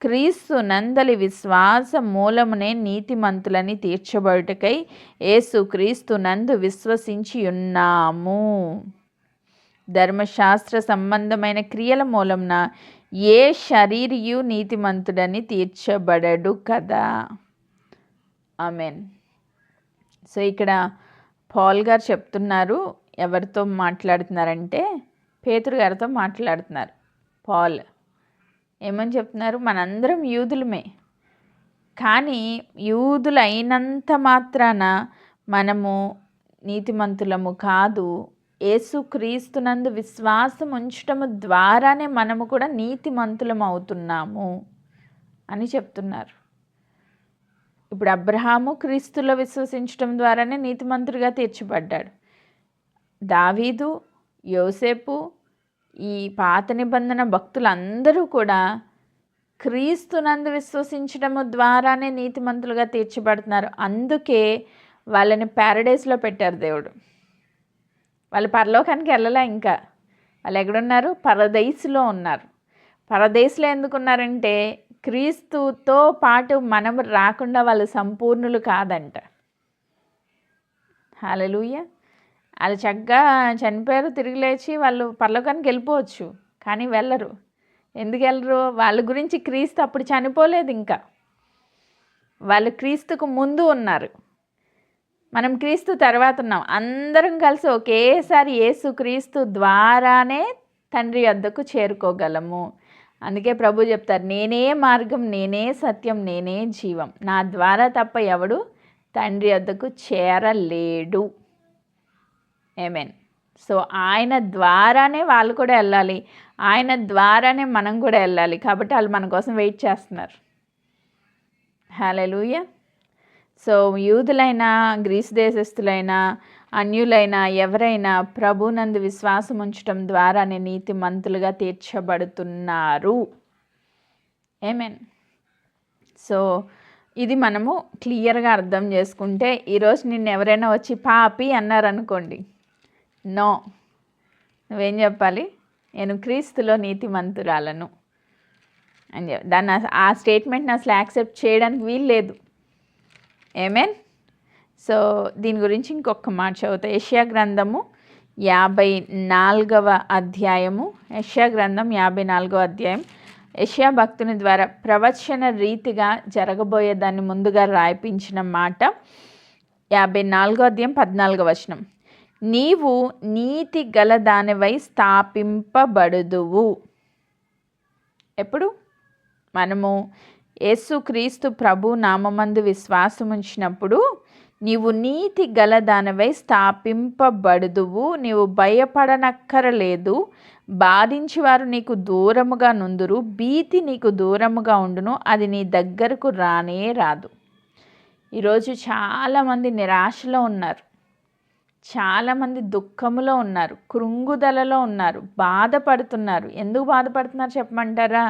క్రీస్తు నందలి విశ్వాస మూలమునే నీతిమంతులని తీర్చబడుటకై యేసు క్రీస్తు నందు విశ్వసించి ఉన్నాము. ధర్మశాస్త్ర సంబంధమైన క్రియల మూలమున ఏ శరీరియు నీతిమంతుడని తీర్చబడడు కదా. ఆమేన్. సో ఇక్కడ పౌల్ గారు చెప్తున్నారు, ఎవరితో మాట్లాడుతున్నారంటే పేతురు గారితో మాట్లాడుతున్నారు. పౌల్ ఏమని చెప్తున్నారు? మనందరం యూదులమే, కానీ యూదులైనంత మాత్రాన మనము నీతిమంతులము కాదు. యేసుక్రీస్తునందు విశ్వాసం ఉంచటము ద్వారానే మనము కూడా నీతిమంతులం అవుతున్నాము అని చెప్తున్నారు. ఇప్పుడు అబ్రహాము క్రీస్తులో విశ్వసించటం ద్వారానే నీతిమంతుడిగా తీర్చబడ్డాడు. దావీదు, యోసేపు, ఈ పాత నిబంధన భక్తులందరూ కూడా క్రీస్తునందు విశ్వసించడము ద్వారానే నీతిమంతులుగా తీర్చబడుతున్నారు. అందుకే వాళ్ళని ప్యారడైస్లో పెట్టారు దేవుడు. వాళ్ళు పరలోకానికి వెళ్ళలే, ఇంకా వాళ్ళు ఎక్కడున్నారు? పరదైసులో ఉన్నారు. పరదైసులో ఎందుకున్నారంటే క్రీస్తుతో పాటు మనం రాకుండా వాళ్ళు సంపూర్ణులు కాదంట. హల్లెలూయా. వాళ్ళు చక్కగా చనిపోయారు, తిరిగి లేచి వాళ్ళు పరలోకానికి వెళ్ళిపోవచ్చు, కానీ వెళ్ళరు. ఎందుకు వెళ్ళరు? వాళ్ళ గురించి క్రీస్తు అప్పుడు చనిపోలేదు, ఇంకా వాళ్ళు క్రీస్తుకు ముందు ఉన్నారు, మనం క్రీస్తు తర్వాత ఉన్నాం. అందరం కలిసి ఒకేసారి యేసు క్రీస్తు ద్వారానే తండ్రి వద్దకు చేరుకోగలము. అందుకే ప్రభు చెప్తారు, నేనే మార్గం, నేనే సత్యం, నేనే జీవం, నా ద్వారా తప్ప ఎవడు తండ్రి వద్దకు చేరలేడు. ఆమేన్. సో ఆయన ద్వారానే వాళ్ళు కూడా వెళ్ళాలి, ఆయన ద్వారానే మనం కూడా వెళ్ళాలి. కాబట్టి వాళ్ళు మన కోసం వెయిట్ చేస్తున్నారు. హల్లెలూయా. సో యూదులైనా, గ్రీసు దేశస్థులైనా, అన్యులైనా ఎవరైనా ప్రభునందు విశ్వాసం ఉంచడం ద్వారానే నీతిమంతులుగా తీర్చబడుతున్నారు. ఆమేన్. సో ఇది మనము క్లియర్గా అర్థం చేసుకుంటే, ఈరోజు నిన్ను ఎవరైనా వచ్చి పాపి అన్నారనుకోండి, నో, నువ్వేం చెప్పాలి? నేను క్రీస్తులో నీతిమంతురాలను అని చెప్పి దాన్ని, ఆ స్టేట్మెంట్ని అసలు యాక్సెప్ట్ చేయడానికి వీలు లేదు. ఆమేన్. సో దీని గురించి ఇంకొక మాట చదువుతా. యెషయా గ్రంథము 54వ అధ్యాయము. యెషయా గ్రంథం 54వ అధ్యాయం. యెషయా భక్తుని ద్వారా ప్రవచన రీతిగా జరగబోయే దాన్ని ముందుగా రాయించిన మాట. 54వ అధ్యాయం 14వ వచనం. నీవు నీతి గల దానివై స్థాపింపబడుదువు. ఎప్పుడు? మనము యేసుక్రీస్తు ప్రభు నామమందు విశ్వాసం ఉంచినప్పుడు నీవు నీతి గల దానివై స్థాపింపబడుదువు. నీవు భయపడనక్కరలేదు. బాధించేవారు నీకు దూరముగా నుందురు, భీతి నీకు దూరముగా ఉండును, అది నీ దగ్గరకు రానే రాదు. ఈరోజు చాలామంది నిరాశలో ఉన్నారు, చాలామంది దుఃఖములో ఉన్నారు, కృంగుదలలో ఉన్నారు, బాధపడుతున్నారు. ఎందుకు బాధపడుతున్నారు చెప్పమంటారా?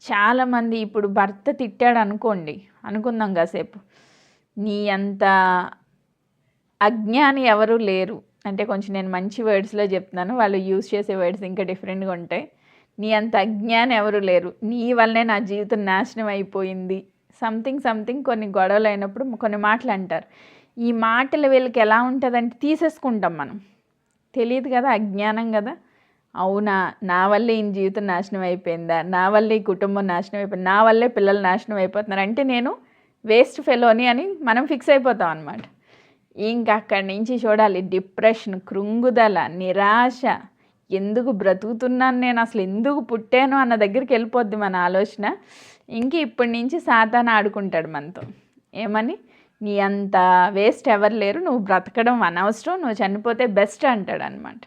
చాలామంది ఇప్పుడు భర్త తిట్టాడు అనుకోండి, అనుకుందాం కాసేపు, నీ అంత అజ్ఞాని ఎవరు లేరు. అంటే కొంచెం నేను మంచి వర్డ్స్లో చెప్తున్నాను, వాళ్ళు యూజ్ చేసే వర్డ్స్ ఇంకా డిఫరెంట్గా ఉంటాయి. నీ అంత అజ్ఞాని ఎవరు లేరు, నీ వల్లనే నా జీవితం నాశనం అయిపోయింది, సంథింగ్ కొన్ని గొడవలు అయినప్పుడు కొన్ని మాటలు అంటారు. ఈ మాటలు వీళ్ళకి ఎలా ఉంటుందంటే తీసేసుకుంటాం మనం, తెలియదు కదా, అజ్ఞానం కదా. అవునా, నా వల్లే ఈ జీవితం నాశనం అయిపోయిందా, నా వల్లే ఈ కుటుంబం నాశనం అయిపోయింది, నా వల్లే పిల్లలు నాశనం అయిపోతున్నారు అంటే నేను వేస్ట్ ఫెలోని అని మనం ఫిక్స్ అయిపోతాం అన్నమాట. ఇంకా అక్కడి నుంచి చూడాలి డిప్రెషన్, కృంగుదల, నిరాశ, ఎందుకు బ్రతుకుతున్నాను నేను, అసలు ఎందుకు పుట్టాను అన్న దగ్గరికి వెళ్ళిపోద్ది మన ఆలోచన. ఇంక ఇప్పటి నుంచి సాతాను ఆడుకుంటాడు మనతో. ఏమని? నీ అంత వేస్ట్ ఎవరు లేరు, నువ్వు బ్రతకడం అనవసరం, నువ్వు చనిపోతే బెస్ట్ అంటాడు అనమాట.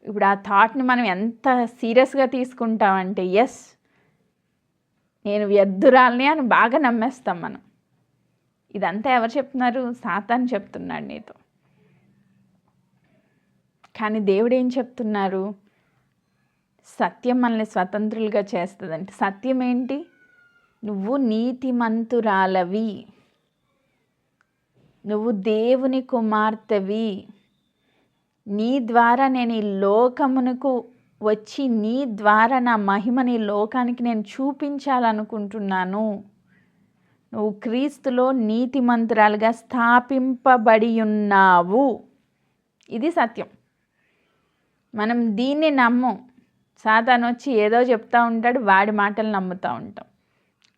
ఇప్పుడు ఆ థాట్ని మనం ఎంత సీరియస్గా తీసుకుంటామంటే ఎస్ నేను వ్యర్థురాల్ని అని బాగా నమ్మేస్తాం మనం. ఇదంతా ఎవరు చెప్తున్నారు? సాతాను చెప్తున్నాడు నీతో. కానీ దేవుడు ఏం చెప్తున్నారు? సత్యం మనల్ని స్వతంత్రులుగా చేస్తుందంటే సత్యం ఏంటి? నువ్వు నీతిమంతురాలవి, నువ్వు దేవుని కుమార్తెవి, నీ ద్వారా నేను ఈ లోకమునకు వచ్చి నీ ద్వారా నా మహిమని లోకానికి నేను చూపించాలనుకుంటున్నాను. నువ్వు క్రీస్తులో నీతిమంతురాలుగా స్థాపింపబడి ఉన్నావు. ఇది సత్యం. మనం దీన్ని నమ్మం. సాతాను వచ్చి ఏదో చెప్తూ ఉంటాడు, వాడి మాటలు నమ్ముతూ ఉంటాం.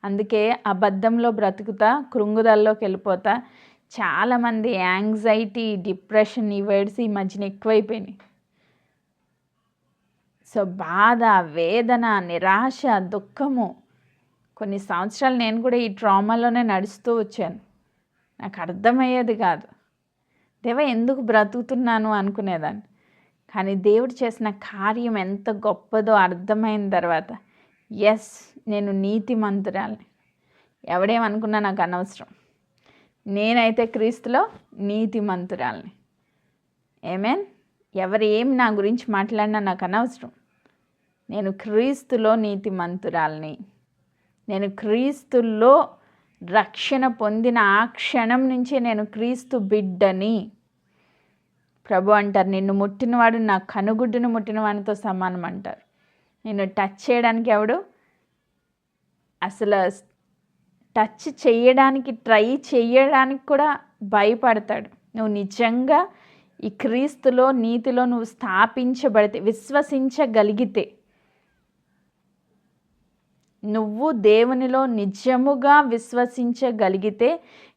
అందుకే అబద్ధంలో బ్రతుకుతా కృంగుదల్లోకి వెళ్ళిపోతా చాలామంది యాంగ్జైటీ, డిప్రెషన్, ఈ వర్డ్స్ ఈ మధ్యన ఎక్కువైపోయినాయి. సో బాధ, వేదన, నిరాశ, దుఃఖము. కొన్ని సంవత్సరాలు నేను కూడా ఈ ట్రామాలోనే నడుస్తూ వచ్చాను. నాకు అర్థమయ్యేది కాదు. దేవా ఎందుకు బ్రతుకుతున్నాను అనుకునేదాన్ని. కానీ దేవుడు చేసిన కార్యం ఎంత గొప్పదో అర్థమైన తర్వాత ఎస్ నేను నీతిమంతురాల్ని. ఎవడేమనుకున్నా నాకు అనవసరం. నేనైతే క్రీస్తులో నీతిమంతురాల్ని. ఆమేన్. ఎవరు ఏం నా గురించి మాట్లాడినా నాకు అనవసరం. నేను క్రీస్తులో నీతిమంతురాల్ని. నేను క్రీస్తులో రక్షణ పొందిన ఆ క్షణం నుంచి నేను క్రీస్తు బిడ్డని. ప్రభు అంటారు, నిన్ను ముట్టినవాడు నా కనుగుడ్డును ముట్టినవాడితో సమానం అంటారు. నిన్ను టచ్ చేయడానికి ఎవడు అసలు టచ్ చేయడానికి ట్రై చేయడానికి కూడా భయపడతాడు. నువ్వు నిజంగా ఈ క్రీస్తులో నీతిలో నువ్వు స్థాపించబడితే, విశ్వసించగలిగితే, నువ్వు దేవునిలో నిజముగా విశ్వసించగలిగితే,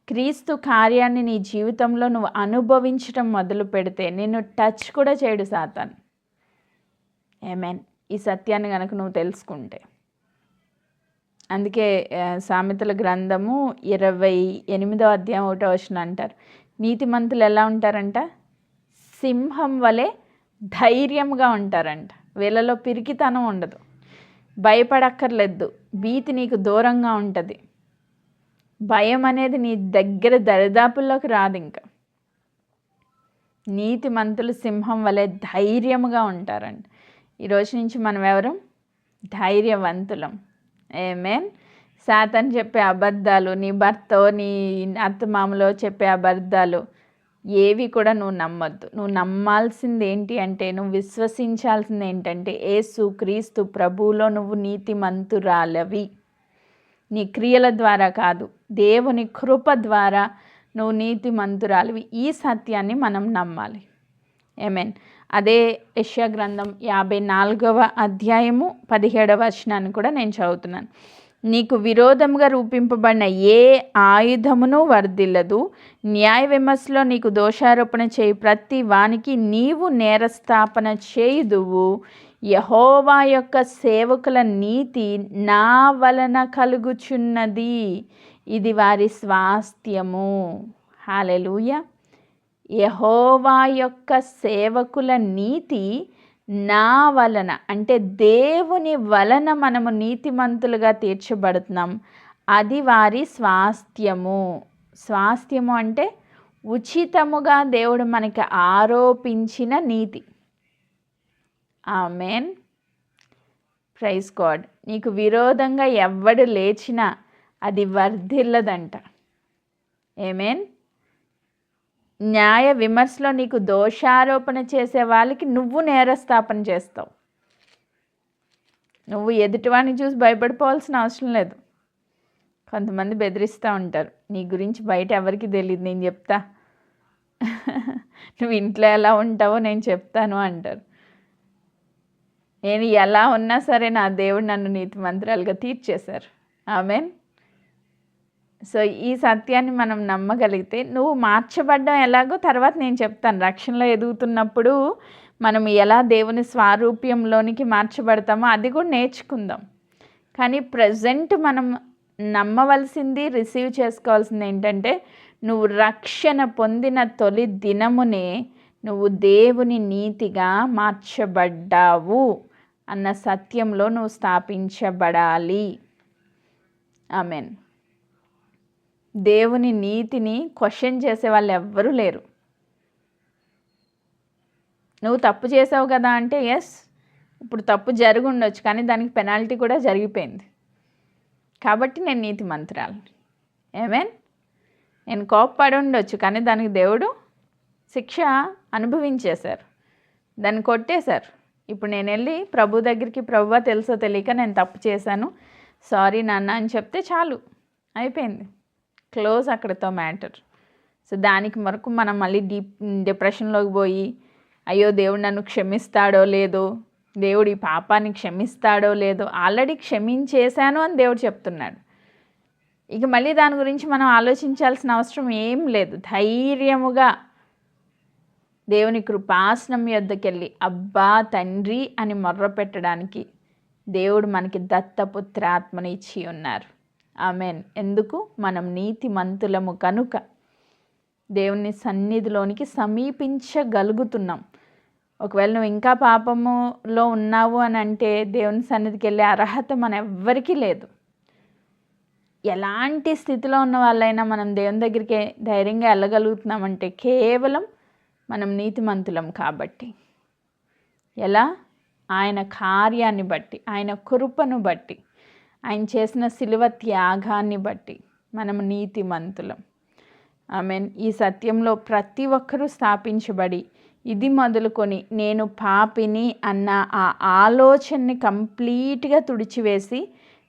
క్రీస్తు కార్యాన్ని నీ జీవితంలో నువ్వు అనుభవించడం మొదలు పెడితే నిన్ను టచ్ కూడా చేయడు సాతాను. ఆమేన్. ఈ సత్యాన్ని కనుక నువ్వు తెలుసుకుంటే. అందుకే సామెతల గ్రంథము 28వ అధ్యాయం 1వ వచనం అంటారు, నీతిమంతులు ఎలా ఉంటారంట? సింహం వలె ధైర్యంగా ఉంటారంట. వీళ్ళలో పిరికితనం ఉండదు, భయపడక్కర్లేదు, భీతి నీకు దూరంగా ఉంటుంది, భయం అనేది నీ దగ్గర దరిదాపుల్లోకి రాదు. ఇంకా నీతిమంతులు సింహం వలె ధైర్యముగా ఉంటారంట. ఈరోజు నుంచి మనం ఎవరం? ధైర్యవంతులం. ఆమేన్. సాతాను చెప్పే అబద్ధాలు, నీ భర్తో నీ అత్తమామలో చెప్పే అబద్ధాలు ఏవి కూడా నువ్వు నమ్మొద్దు. నువ్వు నమ్మాల్సింది ఏంటి అంటే, నువ్వు విశ్వసించాల్సింది ఏంటంటే, యేసు క్రీస్తు ప్రభువులో నువ్వు నీతిమంతురాలవి. నీ క్రియల ద్వారా కాదు, దేవుని కృప ద్వారా నువ్వు నీతిమంతురాలివి. ఈ సత్యాన్ని మనం నమ్మాలి. ఆమేన్. అదే యెషయా గ్రంథం 54వ అధ్యాయము 17వ వచనాన్ని కూడా నేను చదువుతున్నాను. నీకు విరోధముగా రూపింపబడిన ఏ ఆయుధమును వర్ధిల్లదు, న్యాయ విమర్శలో నీకు దోషారోపణ చేయి ప్రతి వానికి నీవు నేరస్థాపన చేయుదువు. యెహోవా యొక్క సేవకుల నీతి నా వలన కలుగుచున్నది, ఇది వారి స్వాస్థ్యము. హల్లెలూయా. యెహోవా యొక్క సేవకుల నీతి నా వలన అంటే దేవుని వలన మనము నీతిమంతులుగా తీర్చబడుతున్నాం. అది వారి స్వాస్థ్యము. స్వాస్థ్యము అంటే ఉచితముగా దేవుడు మనకి ఆరోపించిన నీతి. ఆమేన్. Praise God. నీకు విరోధంగా ఎవడు లేచినా అది వర్ధిల్లదంట. ఆమేన్. న్యాయ విమర్శలో నీకు దోషారోపణ చేసే వాళ్ళకి నువ్వు నేరస్థాపన చేస్తావు. నువ్వు ఎదుటివాడిని చూసి భయపడిపోవాల్సిన అవసరం లేదు. కొంతమంది బెదిరిస్తూ ఉంటారు, నీ గురించి బయట ఎవరికి తెలియదు, నేను చెప్తా, నువ్వు ఇంట్లో ఎలా ఉంటావో నేను చెప్తాను అంటారు. నేను ఎలా ఉన్నా సరే నా దేవుడు నన్ను నీతిమంతురాలుగా తీర్చేశారు. ఆమేన్. సో ఈ సత్యాన్ని మనం నమ్మగలిగితే, నువ్వు మార్చబడ్డం ఎలాగో తర్వాత నేను చెప్తాను. రక్షణలో ఎదుగుతున్నప్పుడు మనం ఎలా దేవుని స్వారూప్యంలోనికి మార్చబడతామో అది కూడా నేర్చుకుందాం. కానీ ప్రజెంట్ మనం నమ్మవలసింది, రిసీవ్ చేసుకోవాల్సింది ఏంటంటే నువ్వు రక్షణ పొందిన తొలి దినమునే నువ్వు దేవుని నీతిగా మార్చబడ్డావు అన్న సత్యంలో నువ్వు స్థాపించబడాలి. ఆమెన్. దేవుని నీతిని క్వశ్చన్ చేసే వాళ్ళు ఎవ్వరూ లేరు. నువ్వు తప్పు చేసావు కదా అంటే ఎస్, ఇప్పుడు తప్పు జరిగి ఉండొచ్చు, కానీ దానికి పెనాల్టీ కూడా జరిగిపోయింది కాబట్టి నేను నీతిమంతురాలు. ఆమేన్. నేను కోప్పడి ఉండొచ్చు, కానీ దానికి దేవుడు శిక్ష అనుభవించేశారు, దాన్ని కొట్టేశారు. ఇప్పుడు నేను వెళ్ళి ప్రభు దగ్గరికి, ప్రభువా తెలుసో తెలియక నేను తప్పు చేశాను, సారీ నాన్న అని చెప్తే చాలు, అయిపోయింది, క్లోజ్ అక్కడితో మ్యాటర్. సో దానికి వరకు మనం మళ్ళీ డిప్రెషన్లోకి పోయి అయ్యో దేవుడు నన్ను క్షమిస్తాడో లేదో, దేవుడు ఈ పాపాన్ని క్షమిస్తాడో లేదో, ఆల్రెడీ క్షమించేశాను అని దేవుడు చెప్తున్నాడు. ఇక మళ్ళీ దాని గురించి మనం ఆలోచించాల్సిన అవసరం ఏం లేదు. ధైర్యముగా దేవుని కృపాసనం యొద్దకెళ్ళి అబ్బా తండ్రి అని మొర్ర పెట్టడానికి దేవుడు మనకి దత్తపుత్రాత్మని ఇచ్చి ఉన్నారు. ఆమెన్. ఎందుకు? మనం నీతిమంతులము కనుక దేవుని సన్నిధిలోనికి సమీపించగలుగుతున్నాం. ఒకవేళ నువ్వు ఇంకా పాపములో ఉన్నావు అని అంటే దేవుని సన్నిధికి వెళ్ళే అర్హత మన ఎవ్వరికీ లేదు. ఎలాంటి స్థితిలో ఉన్న వాళ్ళైనా మనం దేవుని దగ్గరికి ధైర్యంగా వెళ్ళగలుగుతున్నామంటే కేవలం మనం నీతిమంతులం కాబట్టి. ఎలా? ఆయన కార్యాన్ని బట్టి, ఆయన కృపను బట్టి, ఆయన చేసిన శిలువ త్యాగాన్ని బట్టి మనం నీతిమంతులం. ఆమెన్. ఈ సత్యంలో ప్రతి ఒక్కరూ స్థాపించబడి ఇది మొదలుకొని నేను పాపిని అన్న ఆ ఆలోచనని కంప్లీట్గా తుడిచివేసి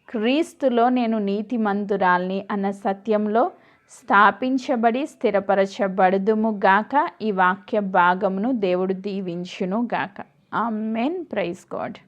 క్రీస్తులో నేను నీతిమంతురాల్ని అన్న సత్యంలో స్థాపించబడి స్థిరపరచబడుదుము గాక. ఈ వాక్య భాగమును దేవుడు దీవించును గాక. ఆమెన్. Praise God.